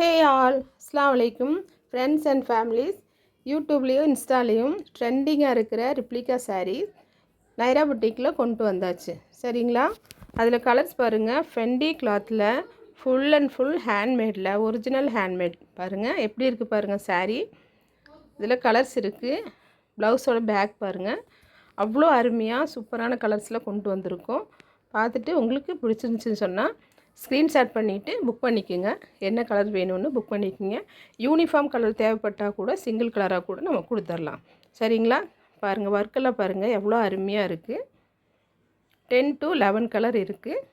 Hey all, அஸ்ஸலாமு அலைக்கும் friends and families. யூடியூப்லேயும் இன்ஸ்டாலேயும் ட்ரெண்டிங்காக இருக்கிற ரிப்ளிகா சாரீ நைரா புட்டிக்கில் கொண்டு வந்தாச்சு. சரிங்களா? அதில் கலர்ஸ் பாருங்கள். ஃபெண்டி கிளாத்தில் ஃபுல் அண்ட் ஃபுல் ஹேண்ட்மேடில், ஒரிஜினல் ஹேண்ட்மேட். பாருங்கள் எப்படி இருக்குது பாருங்கள் சாரீ. இதில் கலர்ஸ் இருக்குது. ப்ளவுஸோட பேக் பாருங்கள். அவ்வளோ அருமையாக சூப்பரான கலர்ஸில் கொண்டு வந்திருக்கோம். பார்த்துட்டு உங்களுக்கு பிடிச்சிருந்துச்சின்னு சொன்னால் ஸ்க்ரீன்ஷாட் பண்ணிவிட்டு புக் பண்ணிக்கோங்க. என்ன கலர் வேணும்னு புக் பண்ணிக்கோங்க. யூனிஃபார்ம் கலர் தேவைப்பட்டால் கூட சிங்கிள் கலராக கூட நம்ம கொடுத்துர்லாம். சரிங்களா? பாருங்கள், ஒர்க்கெல்லாம் பாருங்கள் எவ்வளோ அருமையாக இருக்குது. 10 to 11 கலர் இருக்குது.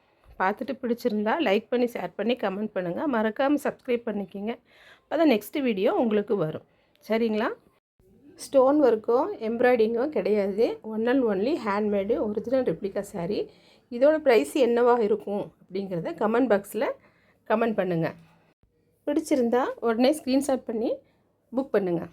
பார்த்துட்டு பிடிச்சிருந்தா லைக் பண்ணி, ஷேர் பண்ணி, கமெண்ட் பண்ணுங்கள். மறக்காமல் சப்ஸ்கிரைப் பண்ணிக்கோங்க. அப்போ தான் நெக்ஸ்ட் வீடியோ உங்களுக்கு வரும். சரிங்களா? ஸ்டோன் ஒர்க்கோ எம்ப்ராய்டிங்கோ கிடையாது. One and only handmade original replica sari. இதோட ப்ரைஸ் என்னவாக இருக்கும் அப்படிங்கிறத கமெண்ட் பாக்ஸில் கமெண்ட் பண்ணுங்கள். பிடிச்சிருந்தா உடனே ஸ்க்ரீன்ஷாட் பண்ணி புக் பண்ணுங்கள்.